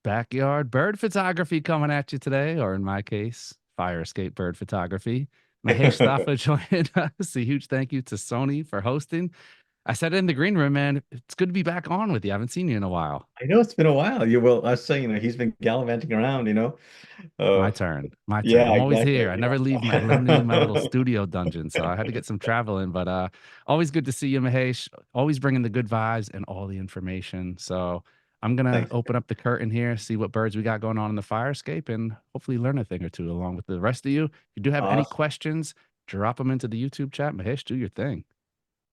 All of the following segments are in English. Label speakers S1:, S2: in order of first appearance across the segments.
S1: Backyard bird photography coming at you today, or in my case, fire escape bird photography. Mahesh Thapa joined us. A huge thank you to Sony for hosting. I said it in the green room, man. It's good to be back on with you. I haven't seen you in a while.
S2: I know it's been a while. I was saying, he's been gallivanting around.
S1: My
S2: Uh,
S1: turn. My turn.
S2: yeah,
S1: I'm always here.
S2: exactly.
S1: I never leave my literally my little
S2: Yeah.
S1: studio dungeon. So I had to get some travel in, but always good to see you, Mahesh. Always bringing the good vibes and all the information. So I'm gonna
S2: Thanks.
S1: open up the curtain here, see what birds we got going on in the fire escape, and hopefully learn a thing or two along with the rest of you. If you do have any
S2: Awesome.
S1: questions, drop them into the YouTube chat. Mahesh, do your thing.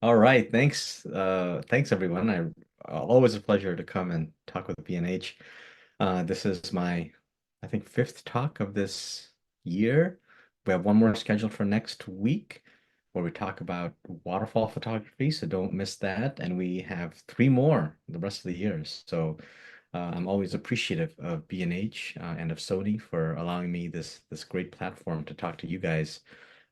S2: All right. Thanks. Thanks everyone. Always a pleasure to come and talk with B&H. This is my, I think, fifth talk of this year. We have one more scheduled for next week where we talk about waterfall photography, so don't miss that. And we have three more the rest of the year. So I'm always appreciative of B&H and of Sony for allowing me this great platform to talk to you guys.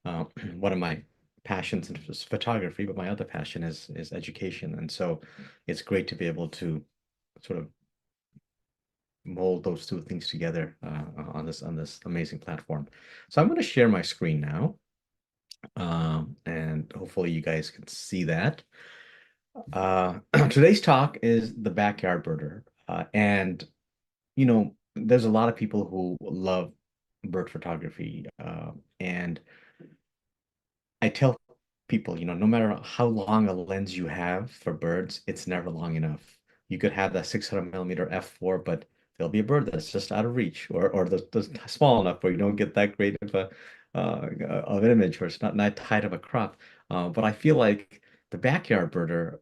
S2: One of my passions is photography, but my other passion is education, and so it's great to be able to sort of mold those two things together on this amazing platform. So I'm going to share my screen now, and hopefully you guys can see that. Today's talk is the backyard birder, and there's a lot of people who love bird photography, and I tell people, no matter how long a lens you have for birds, it's never long enough. You could have that 600 millimeter f4, but there'll be a bird that's just out of reach, or the small enough where you don't get that great of an image, or it's not that tight of a crop. But I feel like the backyard birder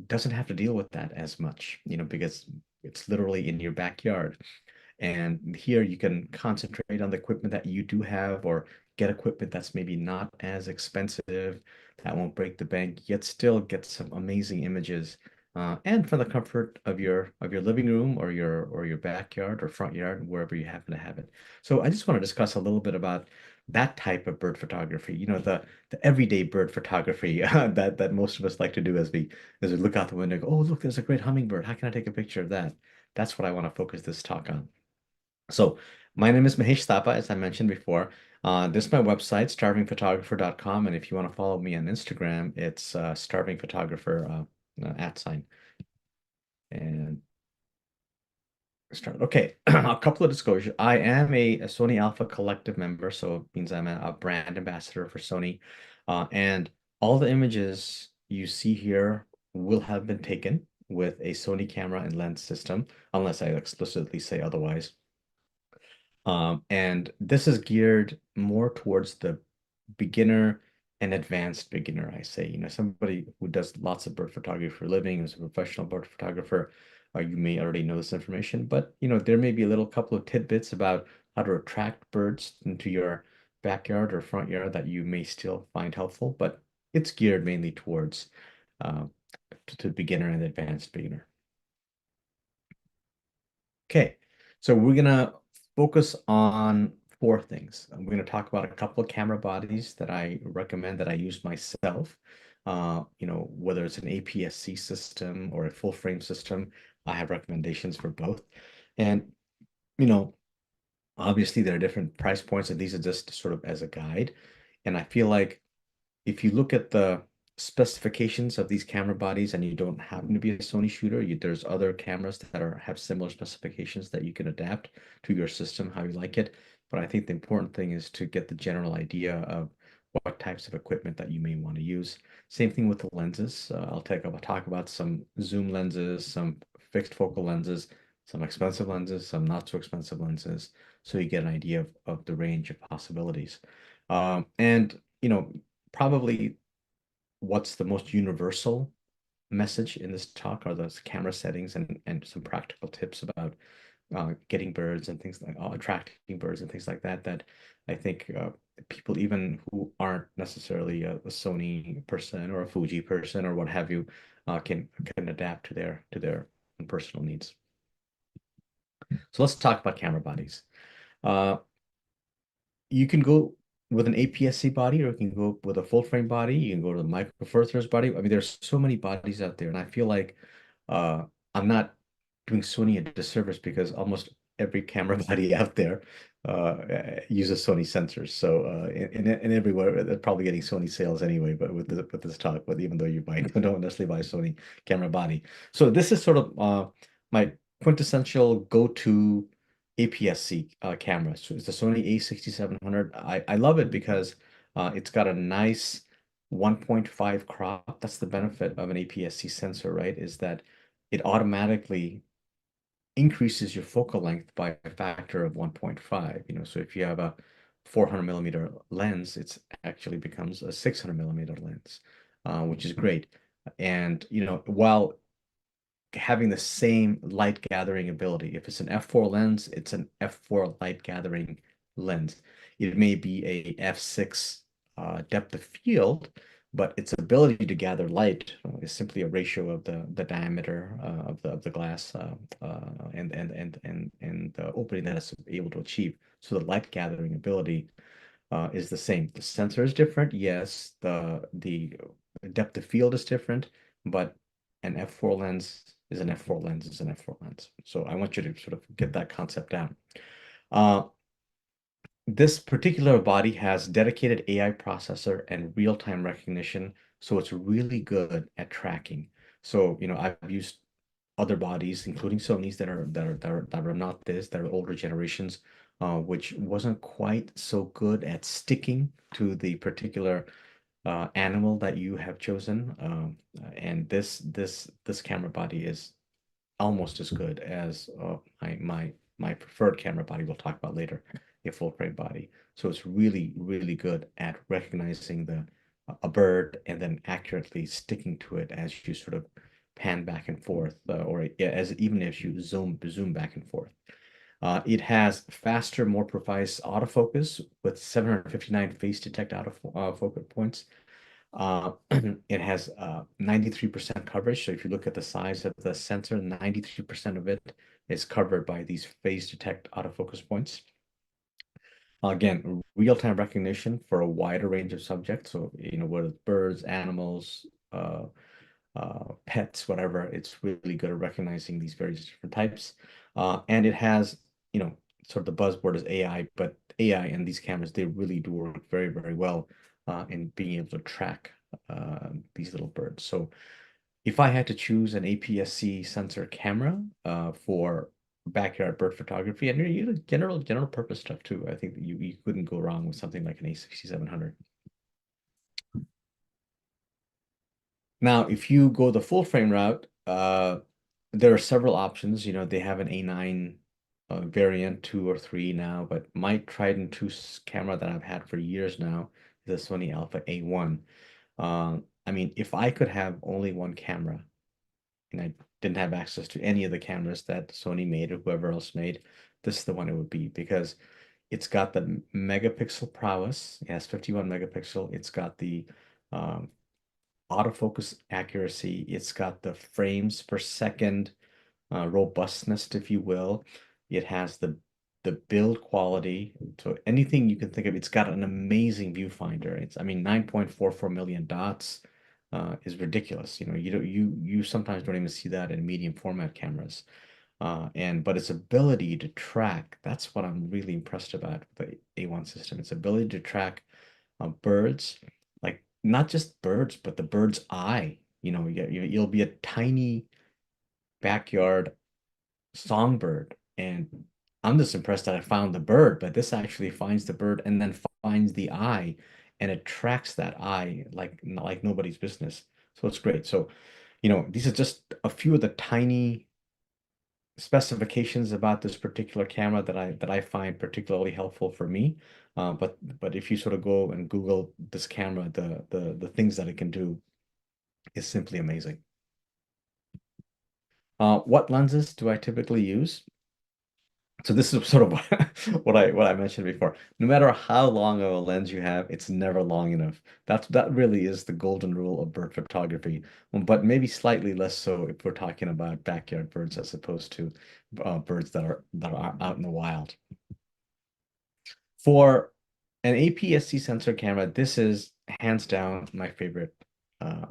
S2: doesn't have to deal with that as much, because it's literally in your backyard. And here you can concentrate on the equipment that you do have, or get equipment that's maybe not as expensive, that won't break the bank, yet still get some amazing images. And from the comfort of your living room, or your backyard or front yard, wherever you happen to have it. So I just want to discuss a little bit about that type of bird photography, the everyday bird photography that most of us like to do as we look out the window and go, oh, look, there's a great hummingbird. How can I take a picture of that? That's what I want to focus this talk on. So my name is Mahesh Thapa, as I mentioned before. This is my website, starvingphotographer.com. And if you want to follow me on Instagram, it's starvingphotographer at sign. And start. Okay, a couple of disclosures. I am a Sony Alpha Collective member, so it means I'm a brand ambassador for Sony. And all the images you see here will have been taken with a Sony camera and lens system, unless I explicitly say otherwise. And this is geared more towards the beginner and advanced beginner, I say. Somebody who does lots of bird photography for a living, who's a professional bird photographer, you may already know this information, but there may be a little couple of tidbits about how to attract birds into your backyard or front yard that you may still find helpful, but it's geared mainly towards uh, to beginner and advanced beginner. Okay, so we're gonna focus on four things. We're gonna talk about a couple of camera bodies that I recommend that I use myself. Whether it's an APS-C system or a full frame system, I have recommendations for both. And you know, obviously there are different price points, and these are just sort of as a guide. And I feel like if you look at the specifications of these camera bodies and you don't happen to be a Sony shooter, there's other cameras that have similar specifications that you can adapt to your system how you like it. But I think the important thing is to get the general idea of what types of equipment that you may want to use. Same thing with the lenses. I'll talk about some zoom lenses, some fixed focal lenses, some expensive lenses, some not so expensive lenses, so you get an idea of the range of possibilities. And probably what's the most universal message in this talk are those camera settings and some practical tips about getting birds and things like attracting birds and things like that that I think people even who aren't necessarily a Sony person or a Fuji person or what have you can adapt to their own personal needs. So let's talk about camera bodies. Uh, you can go with an APS-C body, or you can go with a full frame body. You can go to the Micro Four Thirds body. I mean, there's so many bodies out there, and I feel like uh, I'm not. doing Sony a disservice because almost every camera body out there uses Sony sensors. So and everywhere they're probably getting Sony sales anyway, but with this talk, but even though you buy don't necessarily buy Sony camera body. So this is sort of my quintessential go-to APS-C camera. So it's the Sony A6700. I love it because it's got a nice 1.5 crop. That's the benefit of an APS-C sensor, right? Is that it automatically increases your focal length by a factor of 1.5. So if you have a 400 millimeter lens, it's actually becomes a 600 millimeter lens, which is great. And while having the same light gathering ability. If it's an f4 lens, it's an f4 light gathering lens. It may be a f6 depth of field, but its ability to gather light is simply a ratio of the diameter of the glass and the opening that it's able to achieve. So the light gathering ability is the same. The sensor is different, yes. The depth of field is different, but an f4 lens is an f4 lens is an f4 lens. So I want you to sort of get that concept down. Uh, this particular body has dedicated AI processor and real-time recognition, so it's really good at tracking. So, I've used other bodies, including Sony's that are not this, that are older generations, which wasn't quite so good at sticking to the particular animal that you have chosen. And this camera body is almost as good as my preferred camera body we'll talk about later, a full frame body. So it's really, really good at recognizing a bird and then accurately sticking to it as you sort of pan back and forth, or as even as you zoom back and forth. It has faster, more precise autofocus with 759 face detect autofocus points. It has 93% coverage. So if you look at the size of the sensor, 93% of it is covered by these phase detect autofocus points. Again, real-time recognition for a wider range of subjects. So, whether it's birds, animals, pets, whatever, it's really good at recognizing these various different types. And it has, sort of the buzzword is AI, but AI and these cameras, they really do work very, very well in being able to track these little birds. So if I had to choose an APS-C sensor camera for backyard bird photography and general purpose stuff too, I think that you couldn't go wrong with something like an A6700. Now, if you go the full frame route, there are several options. They have an A9 variant 2 or 3 now, but my tried and true camera that I've had for years now is a Sony Alpha A1. I mean, if I could have only one camera and I didn't have access to any of the cameras that Sony made or whoever else made, this is the one it would be because it's got the megapixel prowess. It has 51 megapixel. It's got the um, autofocus accuracy. It's got the frames per second robustness, if you will. It has the build quality. So anything you can think of, it's got an amazing viewfinder. I mean, 9.44 million dots is ridiculous. You sometimes don't even see that in medium format cameras. But its ability to track, that's what I'm really impressed about the A1 system. Its ability to track birds, like not just birds, but the bird's eye. You'll be a tiny backyard songbird, and I'm just impressed that I found the bird, but this actually finds the bird and then finds the eye, and it tracks that eye like nobody's business. So it's great. So, these are just a few of the tiny specifications about this particular camera that I find particularly helpful for me. But if you sort of go and Google this camera, the things that it can do is simply amazing. What lenses do I typically use? So this is sort of what I mentioned before. No matter how long of a lens you have, it's never long enough. That really is the golden rule of bird photography, but maybe slightly less so if we're talking about backyard birds as opposed to birds that are out in the wild. For an APS-C sensor camera, this is hands down my favorite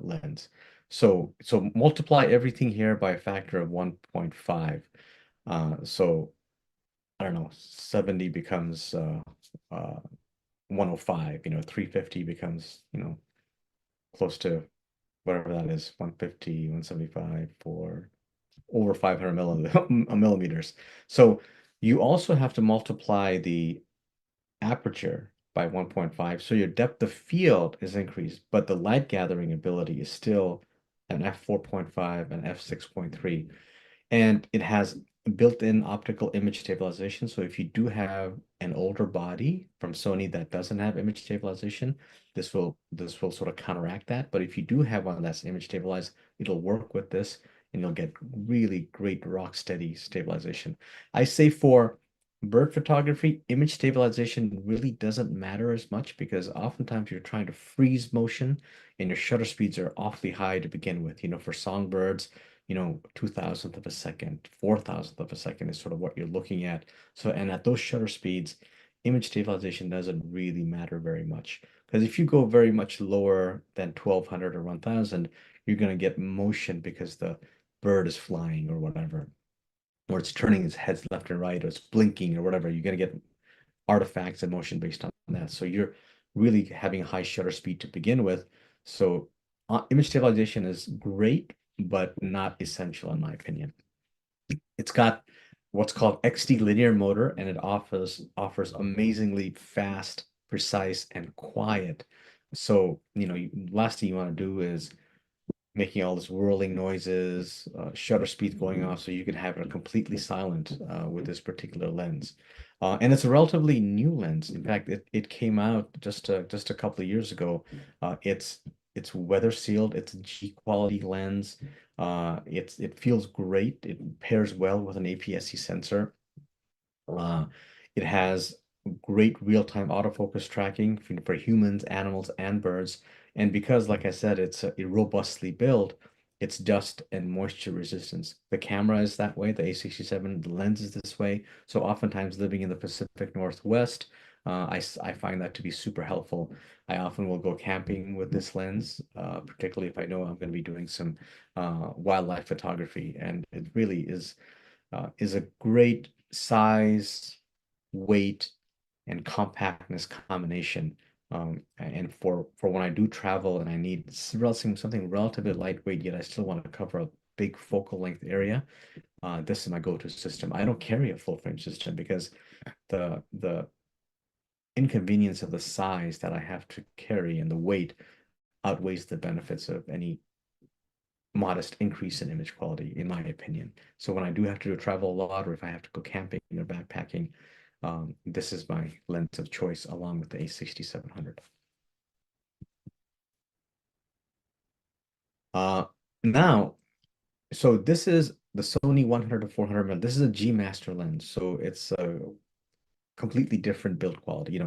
S2: lens. So multiply everything here by a factor of 1.5. So I don't know, 70 becomes 105, 350 becomes, close to whatever that is, 150, 175 for over 500 millimeters. So you also have to multiply the aperture by 1.5. So your depth of field is increased, but the light gathering ability is still an f4.5 and f6.3, and it has built-in optical image stabilization. So if you do have an older body from Sony that doesn't have image stabilization, this will sort of counteract that. But if you do have one that's image stabilized, it'll work with this and you'll get really great rock steady stabilization. I say for bird photography, image stabilization really doesn't matter as much because oftentimes you're trying to freeze motion and your shutter speeds are awfully high to begin with. For songbirds, 2,000th of a second, 4,000th of a second is sort of what you're looking at. So, and at those shutter speeds, image stabilization doesn't really matter very much. Because if you go very much lower than 1,200 or 1,000, you're going to get motion because the bird is flying or whatever, or it's turning its heads left and right, or it's blinking or whatever. You're going to get artifacts and motion based on that. So you're really having a high shutter speed to begin with. So image stabilization is great, but not essential in my opinion. It's got what's called XD linear motor, and it offers amazingly fast, precise, and quiet. So, last thing you want to do is making all this whirling noises, shutter speed going off, so you can have it completely silent with this particular lens. And it's a relatively new lens. In fact, it came out just a couple of years ago. It's weather sealed. It's a G quality lens. It feels great. It pairs well with an APS-C sensor. Uh, it has great real-time autofocus tracking for humans, animals, and birds. And because, like I said, it's robustly built, it's dust and moisture resistance. The camera is that way, the A67, the lens is this way. So oftentimes living in the Pacific Northwest, I find that to be super helpful. I often will go camping with this lens, particularly if I know I'm going to be doing some wildlife photography. And it really is a great size, weight, and compactness combination. And for when I do travel and I need something relatively lightweight, yet I still want to cover a big focal length area, this is my go-to system. I don't carry a full frame system because the inconvenience of the size that I have to carry and the weight outweighs the benefits of any modest increase in image quality, in my opinion. So when I do have to travel a lot, or if I have to go camping or backpacking, this is my lens of choice along with the A6700. Uh, now, so this is the Sony 100 to 400 mm. This is a G Master lens, so it's a completely different build quality.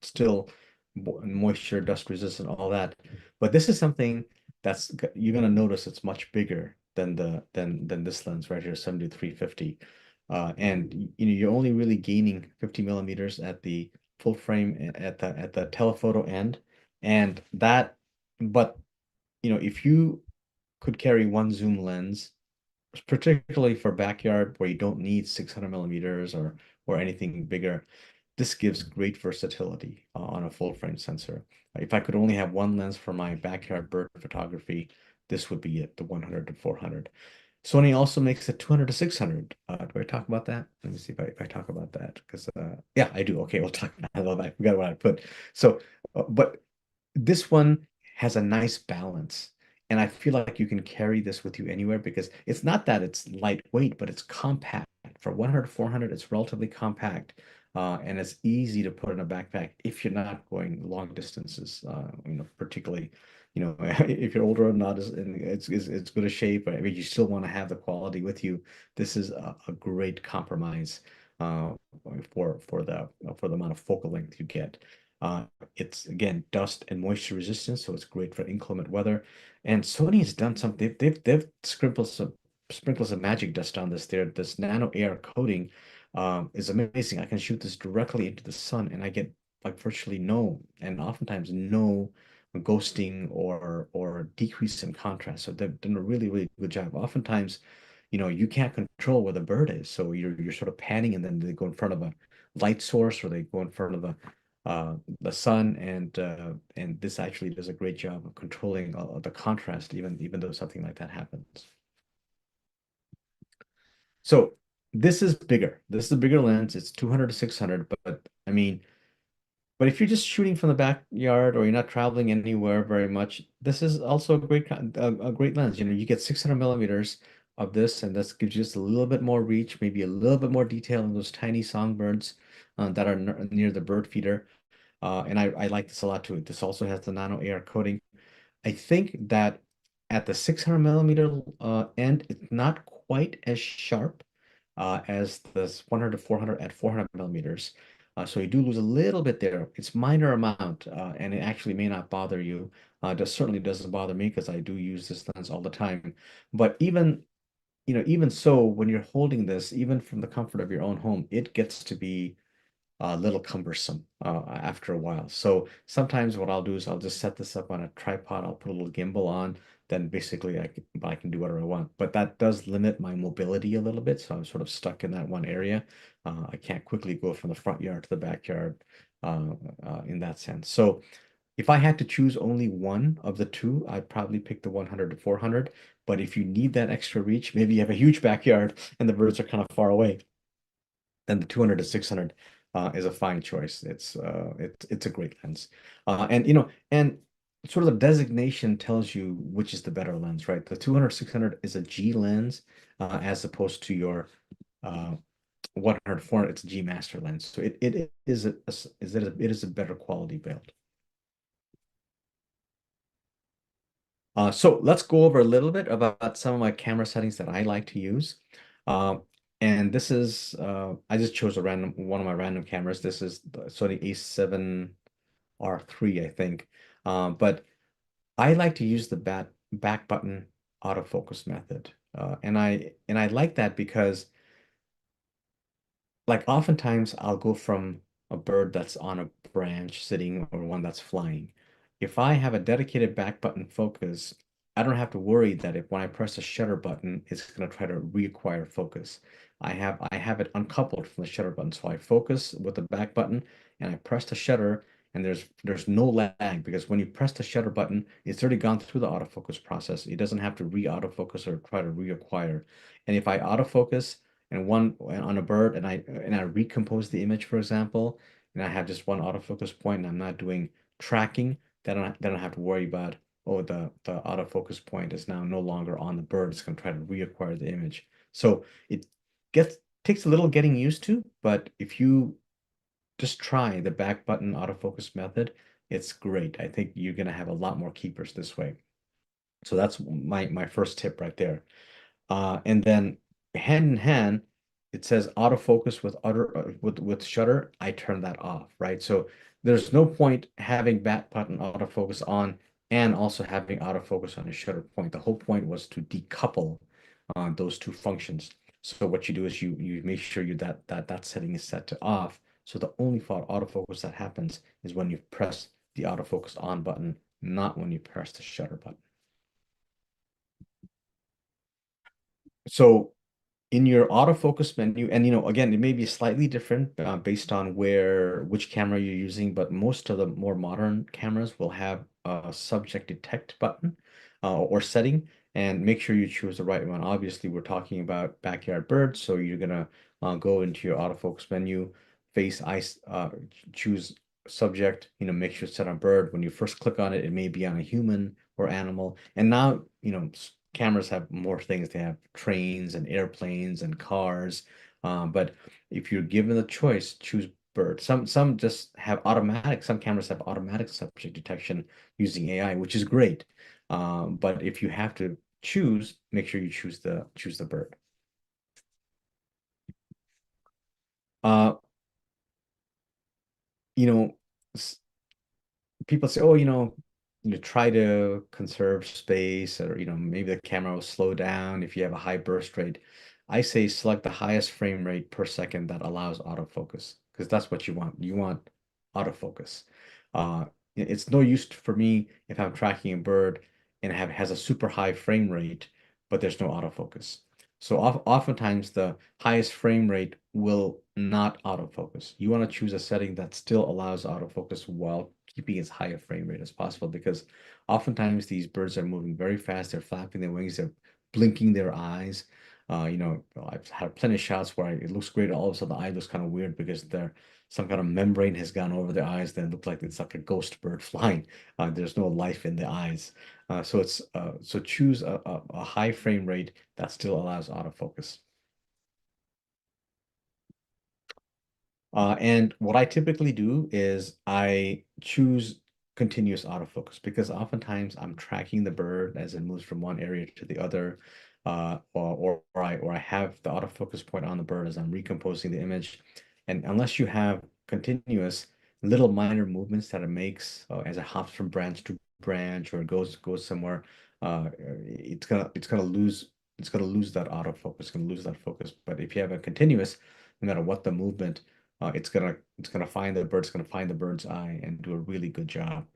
S2: Still moisture, dust resistant, all that. But this is something that's you're gonna notice it's much bigger than than this lens right here, 7350. And you're only really gaining 50 millimeters at the full frame at the telephoto end, and that. But if you could carry one zoom lens, particularly for backyard where you don't need 600 millimeters or anything bigger, this gives great versatility on a full frame sensor. If I could only have one lens for my backyard bird photography, this would be it, the 100 to 400. Sony also makes a 200 to 600. Do I talk about that? Let me see if I talk about that because yeah, I do. Okay, we'll talk about that. I love that. I forgot what I put. So, but this one has a nice balance. And I feel like you can carry this with you anywhere because it's not that it's lightweight, but it's compact. For 100 to 400, it's relatively compact. And it's easy to put in a backpack if you're not going long distances, particularly, if you're older or not, it's good a shape, but I mean, you still want to have the quality with you. This is a great compromise uh, for the amount of focal length you get. It's again dust and moisture resistant, so it's great for inclement weather. And Sony has done something. They've sprinkled some magic dust on this. This nano air coating is amazing. I can shoot this directly into the sun, and I get like virtually no, and oftentimes no ghosting or decrease in contrast. So they've done a really, really good job. Oftentimes, you can't control where the bird is. So you're sort of panning and then they go in front of a light source or they go in front of the sun and this actually does a great job of controlling the contrast even though something like that happens. So this is bigger. This is a bigger lens. It's 200 to 600, but I mean, but if you're just shooting from the backyard or you're not traveling anywhere very much, this is also a great lens. You get 600 millimeters of this, and this gives you just a little bit more reach, maybe a little bit more detail in those tiny songbirds that are near the bird feeder. And I like this a lot too. This also has the nano AR coating. I think that at the 600 millimeter end, it's not quite as sharp as the 100 to 400 at 400 millimeters. So you do lose a little bit there. It's minor amount, and it actually may not bother you. This certainly doesn't bother me because I do use this lens all the time. But even so, when you're holding this, even from the comfort of your own home, it gets to be a little cumbersome after a while. So sometimes what I'll do is I'll just set this up on a tripod. I'll put a little gimbal on. Then basically I can do whatever I want. But that does limit my mobility a little bit. So I'm sort of stuck in that one area. I can't quickly go from the front yard to the backyard in that sense. So if I had to choose only one of the two, I'd probably pick the 100 to 400. But if you need that extra reach, maybe you have a huge backyard and the birds are kind of far away, then the 200 to 600 is a fine choice. It's a great lens. And sort of the designation tells you which is the better lens, right? The 200 600 is a G lens as opposed to your 100 400, it's a G master lens. So it is it is a better quality build. So let's go over a little bit about some of my camera settings that I like to use. Um, and this is, I just chose one of my random cameras. This is the Sony A7R3, I think. But I like to use the back button autofocus method. And I like that because like oftentimes I'll go from a bird that's on a branch sitting or one that's flying. If I have a dedicated back button focus, I don't have to worry that if when I press the shutter button, it's going to try to reacquire focus. I have it uncoupled from the shutter button. So I focus with the back button and I press the shutter and there's no lag because when you press the shutter button, it's already gone through the autofocus process. It doesn't have to re-autofocus or try to reacquire. And if I autofocus and one on a bird and I recompose the image, for example, and I have just one autofocus point and I'm not doing tracking, then I don't have to worry about, oh, the autofocus point is now no longer on the bird. It's going to try to reacquire the image. So it gets takes a little getting used to, but if you just try the back button autofocus method, it's great. I think you're going to have a lot more keepers this way. So that's my first tip right there. And then hand in hand, it says autofocus with shutter. I turn that off, right? So there's no point having back button autofocus on and also having autofocus on a shutter point. The whole point was to decouple those two functions. So what you do is you make sure that setting is set to off. So the only autofocus that happens is when you press the autofocus on button, not when you press the shutter button. So in your autofocus menu, and again, it may be slightly different based on which camera you're using, but most of the more modern cameras will have a subject detect button or setting, and make sure you choose the right one. Obviously, we're talking about backyard birds, so you're gonna go into your autofocus menu, face ice, choose subject, make sure it's set on bird. When you first click on it, it may be on a human or animal, and now, cameras have more things. They have trains and airplanes and cars. But if you're given the choice, choose bird. Some just have automatic. Some cameras have automatic subject detection using AI, which is great. But if you have to choose, make sure you choose the bird. Uh, you know, people say, oh, you try to conserve space or, maybe the camera will slow down if you have a high burst rate. I say select the highest frame rate per second that allows autofocus because that's what you want. You want autofocus. It's no use for me if I'm tracking a bird and have has a super high frame rate, but there's no autofocus. So oftentimes the highest frame rate will not autofocus. You want to choose a setting that still allows autofocus while keeping as high a frame rate as possible because oftentimes these birds are moving very fast. They're flapping their wings. They're blinking their eyes. I've had plenty of shots where it looks great. All of a sudden, the eye looks kind of weird because they're some kind of membrane has gone over their eyes. Then it looks like it's like a ghost bird flying. There's no life in the eyes. So choose a high frame rate that still allows autofocus. And what I typically do is I choose continuous autofocus because oftentimes I'm tracking the bird as it moves from one area to the other, or I have the autofocus point on the bird as I'm recomposing the image. And unless you have continuous little minor movements that it makes as it hops from branch to branch or goes somewhere, it's gonna lose that autofocus, it's gonna lose that focus. But if you have a continuous, no matter what the movement it's gonna find the bird, it's gonna find the bird's eye and do a really good job.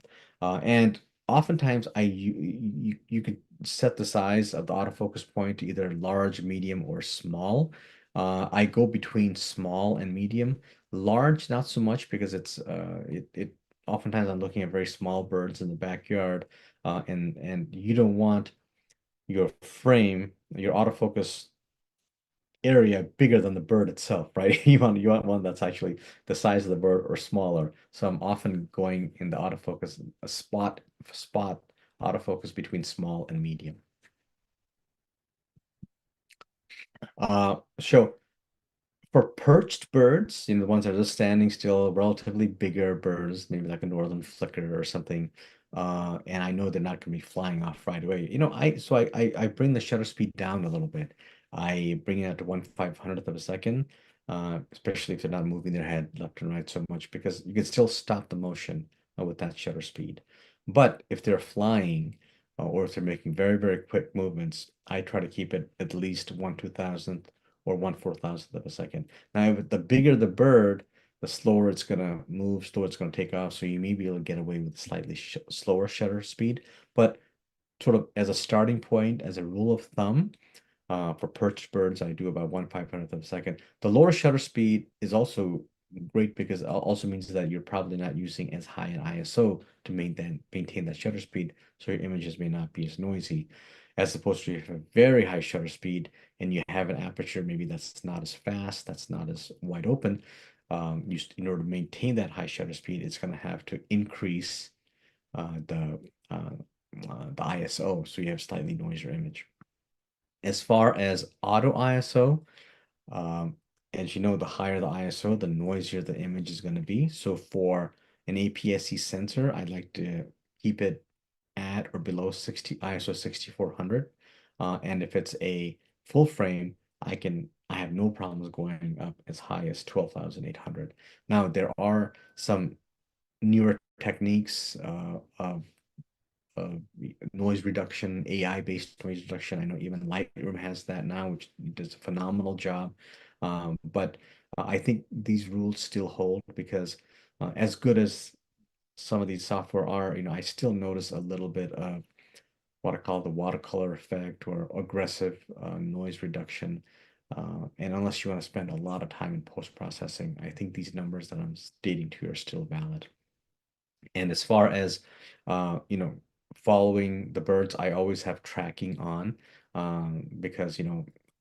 S2: And oftentimes you could set the size of the autofocus point to either large, medium, or small. I go between small and medium. Large, not so much because it oftentimes I'm looking at very small birds in the backyard, and you don't want your frame, your autofocus area bigger than the bird itself, right? You want one that's actually the size of the bird or smaller. So I'm often going in the autofocus a spot autofocus between small and medium. So for perched birds, the ones that are just standing still, relatively bigger birds, maybe like a northern flicker or something, and I know they're not going to be flying off right away. I bring the shutter speed down a little bit. I bring it out to 1/500th of a second, especially if they're not moving their head left and right so much, because you can still stop the motion with that shutter speed. But if they're flying, or if they're making very, very quick movements, I try to keep it at least 1/2000th or 1/4000th of a second. Now, if the bigger the bird, the slower it's gonna move, slower it's gonna take off. So you may be able to get away with slightly sh slower shutter speed. But sort of as a starting point, as a rule of thumb, for perched birds, I do about 1/500th of a second. The lower shutter speed is also great because it also means that you're probably not using as high an ISO to maintain that shutter speed, so your images may not be as noisy, as opposed to if you have a very high shutter speed and you have an aperture maybe that's not as fast, that's not as wide open. In order to maintain that high shutter speed, it's going to have to increase uh, the uh, the ISO, so you have slightly noisier image. As far as auto ISO, um, as you know, the higher the ISO, the noisier the image is going to be. So for an APS-C sensor, I'd like to keep it at or below 60 ISO 6400. And if it's a full frame, I have no problems going up as high as 12,800. Now there are some newer techniques of uh, noise reduction, AI-based noise reduction. I know even Lightroom has that now, which does a phenomenal job. But I think these rules still hold because as good as some of these software are, I still notice a little bit of what I call the watercolor effect or aggressive noise reduction. And unless you want to spend a lot of time in post-processing, I think these numbers that I'm stating to you are still valid. And as far as following the birds, I always have tracking on because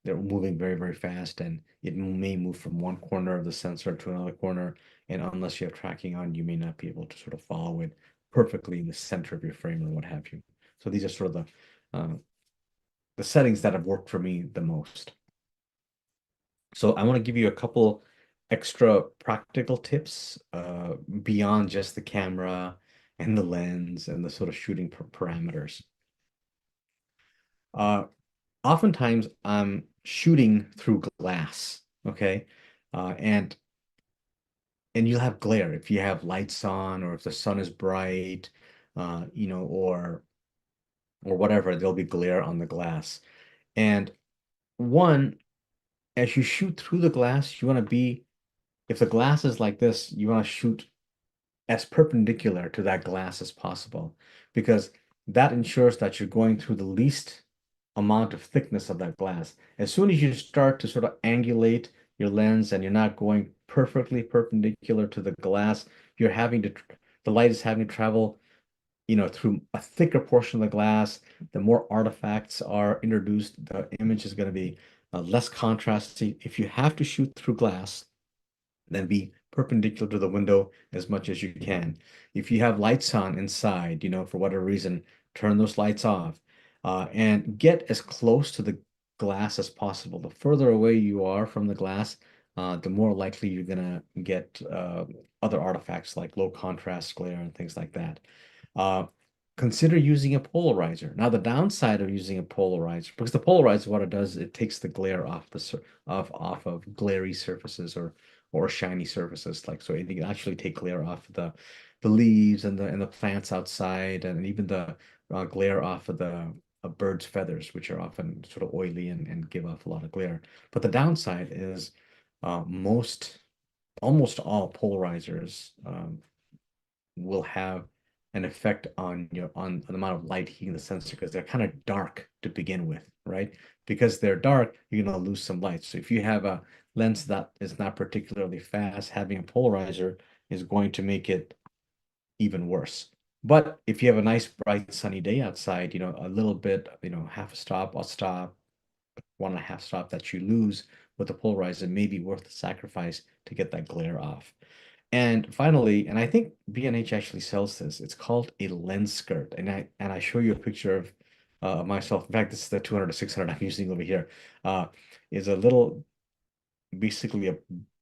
S2: they're moving very, very fast and it may move from one corner of the sensor to another corner. And unless you have tracking on, you may not be able to sort of follow it perfectly in the center of your frame or what have you. So these are sort of the settings that have worked for me the most. So I want to give you a couple extra practical tips beyond just the camera and the lens and the sort of shooting parameters. Uh, Oftentimes I'm shooting through glass, okay? And you'll have glare if you have lights on or if the sun is bright, or whatever, there'll be glare on the glass. And one, as you shoot through the glass, you want to be if the glass is like this, you want to shoot as perpendicular to that glass as possible, because that ensures that you're going through the least amount of thickness of that glass. As soon as you start to sort of angulate your lens and you're not going perfectly perpendicular to the glass, you're having to, the light is having to travel, through a thicker portion of the glass. The more artifacts are introduced, the image is going to be less contrasty. If you have to shoot through glass, then be perpendicular to the window as much as you can. If you have lights on inside, for whatever reason, turn those lights off, and get as close to the glass as possible. The further away you are from the glass, the more likely you're gonna get other artifacts like low contrast glare and things like that. Uh, Consider using a polarizer. Now, the downside of using a polarizer, because the polarizer, what it does, it takes the glare off of glary surfaces or shiny surfaces. Like, so it can actually take glare off the leaves and the plants outside, and even the glare off of the bird's feathers, which are often sort of oily and give off a lot of glare. But the downside is most almost all polarizers will have an effect on the amount of light hitting the sensor, because they're kind of dark to begin with, right? Because they're dark, you're going to lose some light. So if you have a lens that is not particularly fast, having a polarizer is going to make it even worse. But if you have a nice bright sunny day outside, a little bit, half a stop, 1.5 stop that you lose with the polarizer may be worth the sacrifice to get that glare off. And finally, and I think B&H actually sells this. It's called a lens skirt, and I show you a picture of myself. In fact, this is the 200 to 600 I'm using over here. Is a little, basically a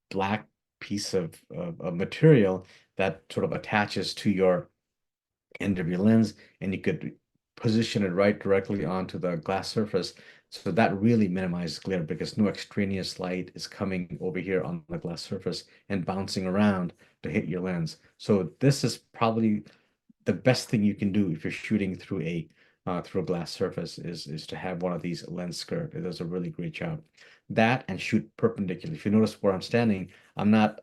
S2: black piece of material that sort of attaches to your end of your lens, and you could position it right directly onto the glass surface. So that really minimizes glare, because no extraneous light is coming over here on the glass surface and bouncing around to hit your lens. So this is probably the best thing you can do if you're shooting through a glass surface, is to have one of these lens skirt. It does a really great job. That, and shoot perpendicular. If you notice where I'm standing, I'm not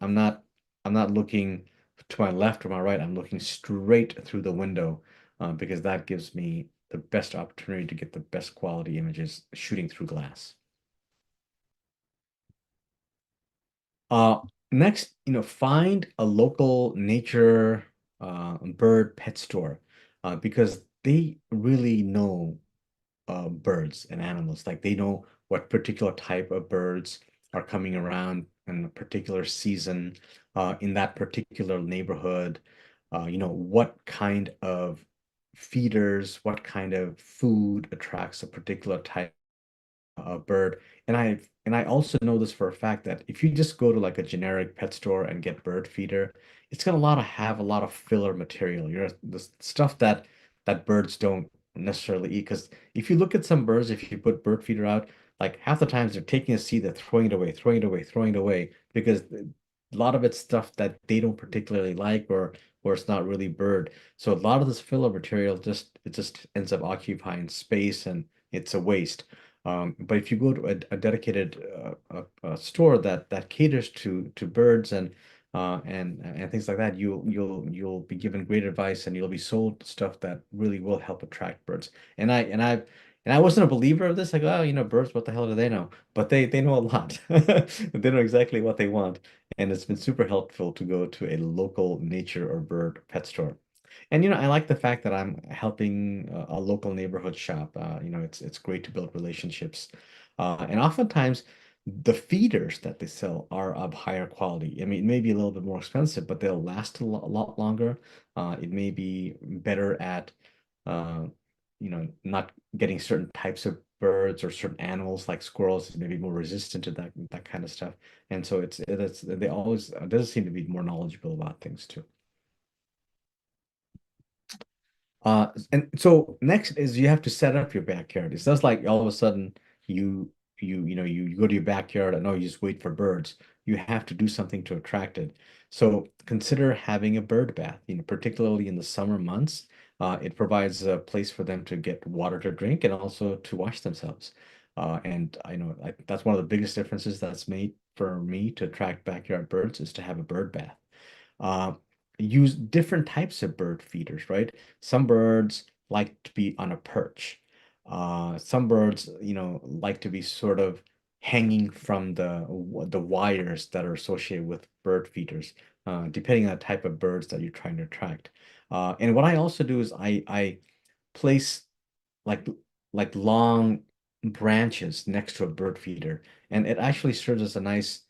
S2: looking to my left or my right. I'm looking straight through the window, because that gives me the best opportunity to get the best quality images shooting through glass. Uh, Next, find a local nature bird pet store, because they really know birds and animals. Like, they know what particular type of birds are coming around in a particular season, in that particular neighborhood. What kind of feeders, what kind of food attracts a particular type bird. And I also know this for a fact, that if you just go to like a generic pet store and get bird feeder, it's gonna have a lot of filler material. The stuff that birds don't necessarily eat. Because if you look at some birds, if you put bird feeder out, like half the times they're taking a seed, they're throwing it away, throwing it away, throwing it away, because a lot of it's stuff that they don't particularly like, or it's not really bird. So a lot of this filler material just ends up occupying space, and it's a waste. But if you go to a dedicated a store that caters to birds and things like that, you'll be given great advice, and you'll be sold stuff that really will help attract birds. And I wasn't a believer of this. Like, oh, birds, what the hell do they know? But they know a lot. They know exactly what they want, and it's been super helpful to go to a local nature or bird pet store. And I like the fact that I'm helping a local neighborhood shop. It's great to build relationships. And oftentimes the feeders that they sell are of higher quality. I mean, it may be a little bit more expensive, but they'll last a lot longer. It may be better at uh, not getting certain types of birds or certain animals like squirrels, is maybe more resistant to that kind of stuff. And so it's they always does seem to be more knowledgeable about things too. And so next is you have to set up your backyard. It's just like all of a sudden you go to your backyard and, oh, you just wait for birds. You have to do something to attract it. So consider having a bird bath, particularly in the summer months. It provides a place for them to get water to drink and also to wash themselves. And I know that's one of the biggest differences that's made for me to attract backyard birds, is to have a bird bath. Uh, use different types of bird feeders, right? Some birds like to be on a perch. Some birds, like to be sort of hanging from the wires that are associated with bird feeders, depending on the type of birds that you're trying to attract. And what I also do is I place like long branches next to a bird feeder, and it actually serves as a nice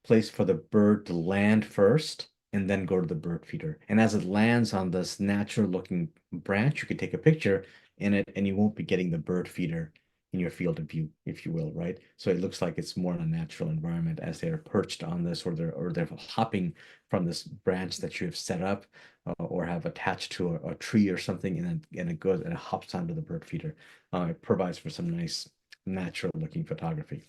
S2: place for the bird to land first and then go to the bird feeder. And as it lands on this natural looking branch, you can take a picture in it and you won't be getting the bird feeder in your field of view, if you will, right? So it looks like it's more in a natural environment as they're perched on this, or they're hopping from this branch that you have set up, or have attached to a tree or something, and it goes and it hops onto the bird feeder. It provides for some nice natural looking photography.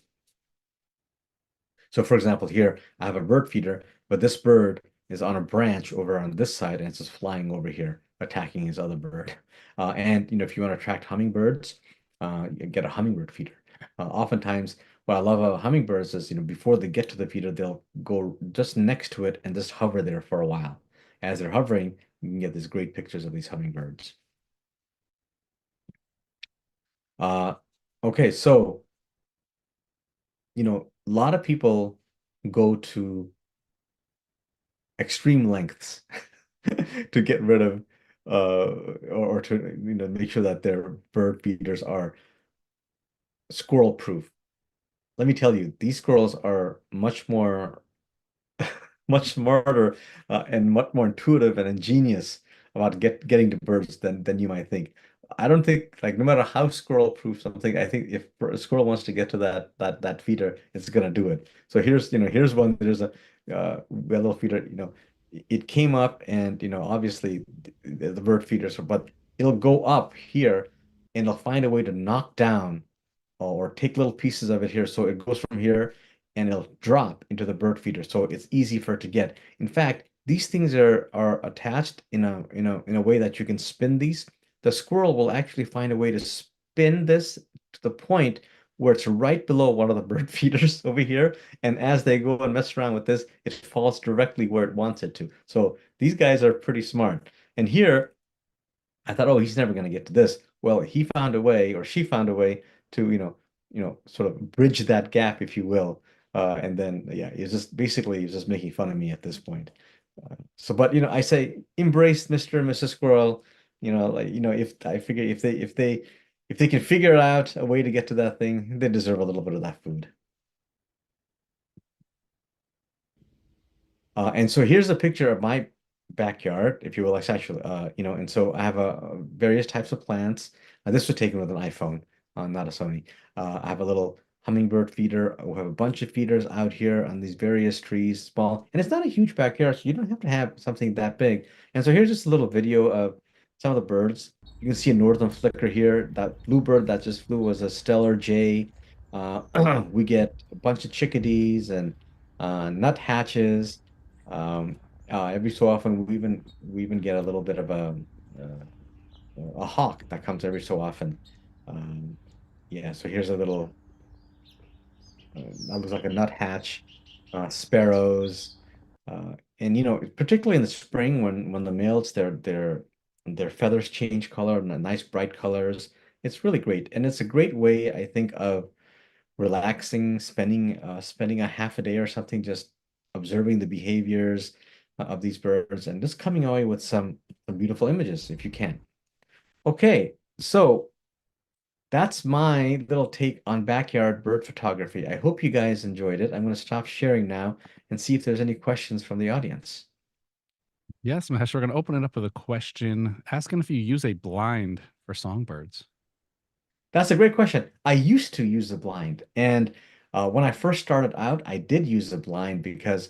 S2: So for example, here I have a bird feeder, but this bird is on a branch over on this side and it's just flying over here, attacking his other bird. And if you want to attract hummingbirds, you get a hummingbird feeder. Oftentimes, what I love about hummingbirds is, before they get to the feeder, they'll go just next to it and just hover there for a while. As they're hovering, you can get these great pictures of these hummingbirds. Uh, okay, so, a lot of people go to extreme lengths to get rid of or to make sure that their bird feeders are squirrel proof. Let me tell you, these squirrels are much more much smarter, and much more intuitive and ingenious about getting to birds than you might think. I don't think, like, no matter how squirrel proof something, I think if a squirrel wants to get to that feeder, it's gonna do it. So here's one. There's a little feeder. It came up, and obviously the bird feeders, but it'll go up here and it'll find a way to knock down or take little pieces of it here. So it goes from here and it'll drop into the bird feeder. So it's easy for it to get. In fact, these things are attached in a way that you can spin these. The squirrel will actually find a way to spin this to the point where it's right below one of the bird feeders over here. And as they go and mess around with this, it falls directly where it wants it to. So these guys are pretty smart. And here, I thought, oh, he's never going to get to this. Well, he found a way, or she found a way to, sort of bridge that gap, if you will. And then, yeah, he's just making fun of me at this point. But I say, embrace Mr. and Mrs. Squirrel. If I figure if they can figure out a way to get to that thing, they deserve a little bit of that food. And so here's a picture of my backyard, if you will. It's actually, and so I have various types of plants. This was taken with an iPhone, not a Sony. I have a little hummingbird feeder. We have a bunch of feeders out here on these various trees, small. And it's not a huge backyard, so you don't have to have something that big. And so here's just a little video of some of the birds. You can see a northern flicker here. That bluebird that just flew was a stellar jay. We get a bunch of chickadees and nuthatches. Every so often, we even get a little bit of a hawk that comes every so often. Um, yeah, so here's a little that looks like a nuthatch, sparrows, and particularly in the spring when the males their feathers change color and nice bright colors. It's really great, and it's a great way, I think, of relaxing, spending a half a day or something, just observing the behaviors of these birds and just coming away with some beautiful images if you can. Okay, so that's my little take on backyard bird photography. I hope you guys enjoyed it. I'm going to stop sharing now and see if there's any questions from the audience.
S1: Yes, Mahesh, we're going to open it up with a question asking if you use a blind for songbirds.
S2: That's a great question. I used to use the blind, and when I first started out, I did use the blind because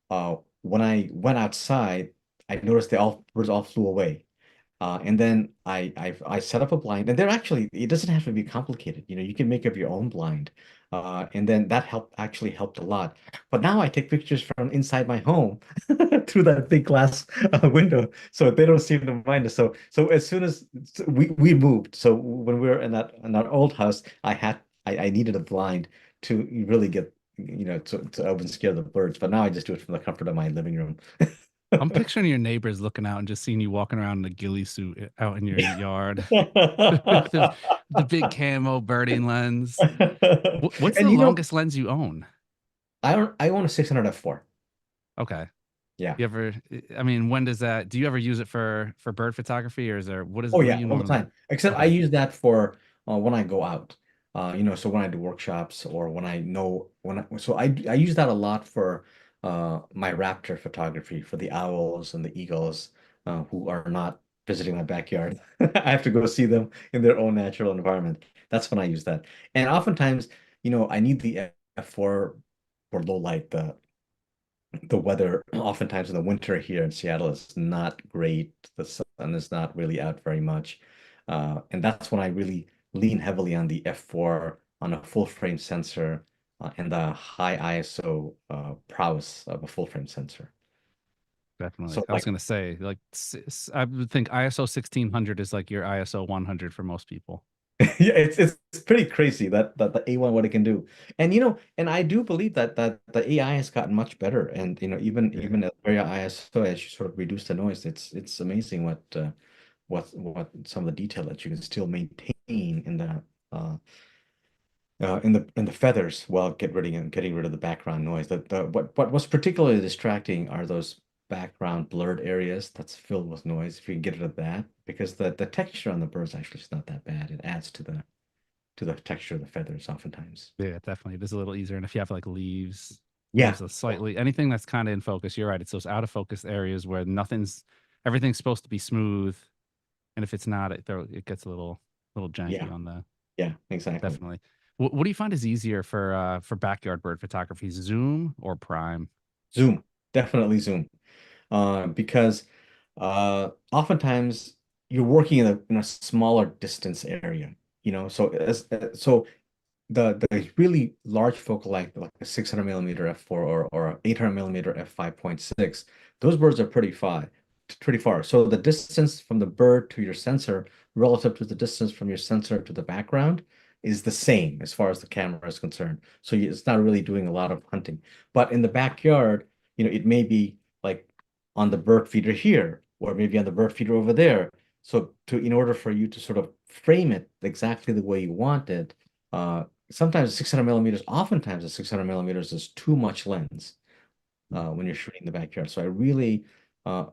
S2: when I went outside, I noticed the all birds all flew away. And then I set up a blind, and they're actually it doesn't have to be complicated. You can make up your own blind, and then that helped a lot. But now I take pictures from inside my home through that big glass window, so they don't seem to mind us. So as soon as we moved, so when we were in that old house, I needed a blind to really get to open scare the birds. But now I just do it from the comfort of my living room.
S1: I'm picturing your neighbors looking out and just seeing you walking around in a ghillie suit out in your yard with the big camo birding lens. What's
S2: And
S1: the longest lens you own?
S2: I own a 600 f4.
S1: Okay.
S2: Yeah.
S1: You ever, I mean, when does that, do you ever use it for bird photography or is there,
S2: Oh
S1: what do
S2: yeah,
S1: you
S2: all the
S1: normally?
S2: time. Except I
S1: Okay.
S2: use that for when I go out. So when I do workshops or when I know when I use that a lot for my raptor photography for the owls and the eagles who are not visiting my backyard. I have to go see them in their own natural environment. That's when I use that. And oftentimes, I need the F4 for low light. The weather oftentimes in the winter here in Seattle is not great. The sun is not really out very much. And that's when I really lean heavily on the f4 on a full frame sensor and the high ISO prowess of a full frame sensor.
S1: Definitely.
S2: So
S1: I was
S2: like
S1: going to say, like, I would think ISO 1600 is like your ISO 100 for most people.
S2: yeah, it's pretty crazy that the A1 what it can do. And and I do believe that the AI has gotten much better. And
S1: Yeah.
S2: even at very high ISO, as you sort of reduce the noise, it's amazing what some of the detail that you can still maintain uh in the feathers while getting rid of the background noise. What was particularly distracting are those background blurred areas that's filled with noise. If you can get rid of that, because the texture on the birds actually is not that bad. It adds to the texture of the feathers oftentimes.
S1: Yeah, definitely. It is a little easier. And if you have like
S2: Yeah,
S1: leaves are slightly anything that's kind of in focus, you're right. It's those out of focus areas where everything's supposed to be smooth. And if it's not, it gets little janky
S2: yeah,
S1: on the
S2: yeah, exactly.
S1: definitely. What do you find is easier for backyard bird photography, zoom or prime?
S2: Zoom, definitely zoom. Because oftentimes you're working in a smaller distance area, so the really large focal length, like a 600 millimeter f4 or a 800 millimeter f5.6, those birds are pretty far. So the distance from the bird to your sensor relative to the distance from your sensor to the background is the same as far as the camera is concerned. So it's not really doing a lot of hunting. But in the backyard, it may be like on the bird feeder here, or maybe on the bird feeder over there. So in order for you to sort of frame it exactly the way you want it, sometimes 600 millimeters, oftentimes the 600 millimeters is too much lens when you're shooting in the backyard. So I really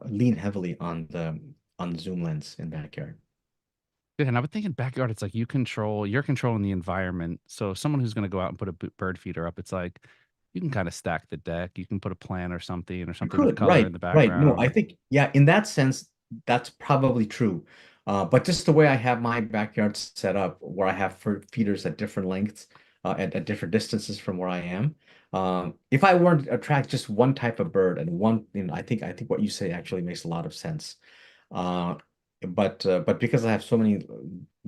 S2: lean heavily on the zoom lens in backyard.
S1: Yeah, and I would think in backyard, it's like you're controlling the environment. So someone who's going to go out and put a bird feeder up, it's like you can kind of stack the deck. You can put a plant or
S2: You
S1: something with
S2: could,
S1: color in
S2: right,
S1: the
S2: right. No, I
S1: background.
S2: think, yeah, in that sense, that's probably true. But just the way I have my backyard set up, where I have feeders at different lengths, at different distances from where I am, if I were to attract just one type of bird and one, I think what you say actually makes a lot of sense. Uh, but because I have so many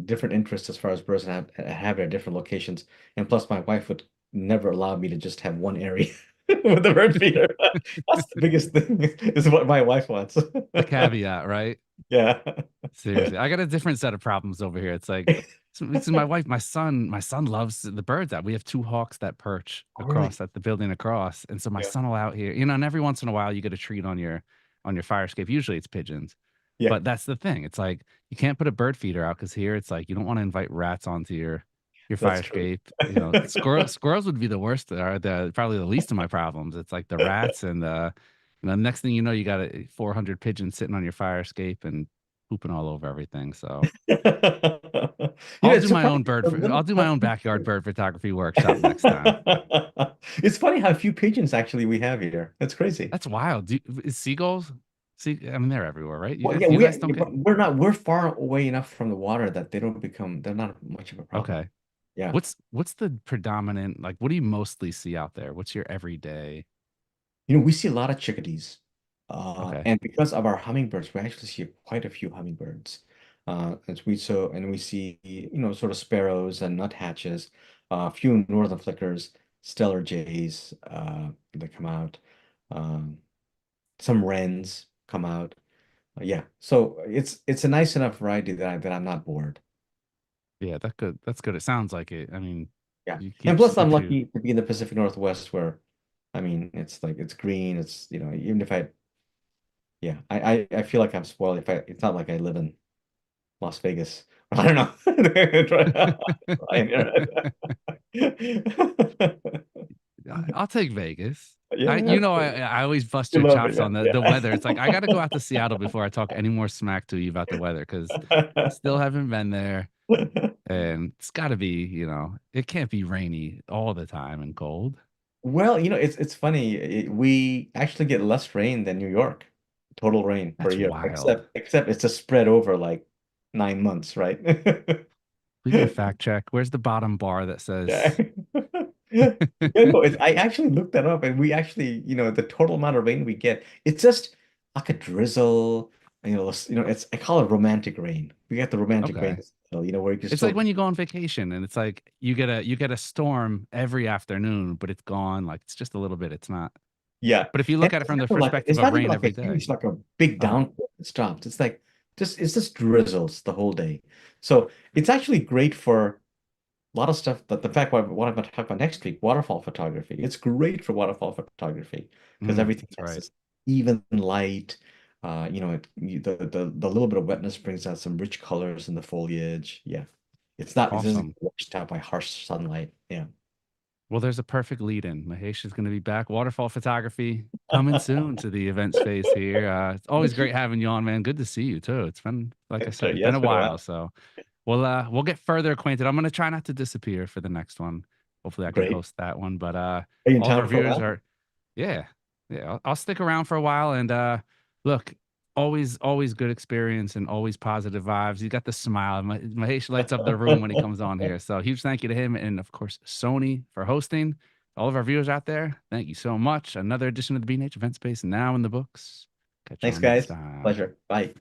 S2: different interests as far as birds and have at different locations, and plus my wife would never allow me to just have one area with the bird feeder. That's the biggest thing is what my wife wants.
S1: The caveat, right?
S2: Yeah.
S1: Seriously, I got a different set of problems over here. It's like this is my wife, my son loves the birds out. We have two hawks that perch
S2: Oh, really?
S1: across at the building across, and so my
S2: Yeah.
S1: son will out here, and every once in a while you get a treat on your fire escape. Usually it's pigeons,
S2: Yeah,
S1: but that's the thing. It's like you can't put a bird feeder out because here it's like you don't want to invite rats onto your fire
S2: that's true.
S1: escape. Squirrels would be the worst, or the probably the least of my problems. It's like the rats and next thing you know, you got 400 pigeons sitting on your fire escape and pooping all over everything. So
S2: It's surprising the
S1: I'll
S2: little
S1: do my
S2: how
S1: own
S2: few
S1: backyard bird photography workshop next time.
S2: it's funny how few pigeons actually we have here. That's crazy.
S1: That's wild. Is seagulls? See, I mean, they're everywhere, right?
S2: Well, yeah,
S1: You guys don't get
S2: but we're far away enough from the water that they're not much of a problem.
S1: okay.
S2: Yeah.
S1: What's the predominant like? What do you mostly see out there? What's your everyday?
S2: We see a lot of chickadees.
S1: Okay,
S2: And because of our hummingbirds, we actually see quite a few hummingbirds. And we see, sort of sparrows and nuthatches, a few northern flickers, stellar jays, that come out. Um, some wrens come out. Yeah. So it's a nice enough variety that I'm not bored.
S1: yeah, that's good. That's good. It sounds like it. I mean,
S2: Yeah.
S1: you
S2: And plus I'm
S1: keeps you.
S2: lucky to be in the Pacific Northwest where I mean it's like it's green, it's even if I Yeah, I feel like I'm spoiled if I it's not like I live in Las Vegas. I don't know.
S1: I'll take Vegas.
S2: Yeah,
S1: I always bust
S2: you
S1: your
S2: love it,
S1: chops
S2: yeah.
S1: on the
S2: Yeah.
S1: weather. It's like I got to go out to Seattle before I talk any more smack to you about the weather because still haven't been there, and it's got to be, it can't be rainy all the time and cold.
S2: Well, it's funny. We actually get less rain than New York, total rain per
S1: That's
S2: year,
S1: wild.
S2: except it's just spread over like 9 months, right?
S1: We can fact check. Where's the bottom bar that
S2: Yeah.
S1: says?
S2: Yeah, no, I actually looked that up, and we actually, the total amount of rain we get, it's just like a drizzle. It's I call it romantic rain. We get the romantic rain,
S1: Okay.
S2: where you can
S1: It's like
S2: still,
S1: when you go on vacation and it's like you get a storm every afternoon, but it's gone. Like it's just a little bit. It's not.
S2: yeah.
S1: But if you
S2: And
S1: look at it from the perspective
S2: it's
S1: of
S2: not even
S1: rain
S2: like a
S1: every day.
S2: huge, like a big
S1: Uh-huh.
S2: downpour that stops. It's like it's just drizzles the whole day. So it's actually great for a lot of stuff. But the fact what I'm going to talk about next week, waterfall photography. It's great for waterfall photography because everything
S1: That's
S2: has
S1: right.
S2: this even light. The little bit of wetness brings out some rich colors in the foliage. Yeah, it doesn't
S1: Awesome.
S2: get washed out by harsh sunlight. Yeah,
S1: Well, there's a perfect lead in. Mahesh is going to be back. Waterfall photography coming soon to the event space here. It's always great having you on, man. Good to see you too. It's been, like I said, it's
S2: yeah,
S1: been
S2: it's
S1: a
S2: been a
S1: while.
S2: while.
S1: So we'll get further acquainted. I'm going to try not to disappear for the next one. Hopefully I can
S2: Great.
S1: host that one. But
S2: Are you in
S1: all of our
S2: town for a
S1: viewers
S2: while?
S1: are, yeah, yeah. I'll stick around for a while. And look, always good experience and always positive vibes. He's got the smile. Mahesh lights up the room when he comes on here. So huge thank you to him and of course Sony for hosting. All of our viewers out there, thank you so much. Another edition of the B&H Event Space now in the books. Catch
S2: Thanks,
S1: y'all next
S2: guys.
S1: time.
S2: Pleasure. Bye.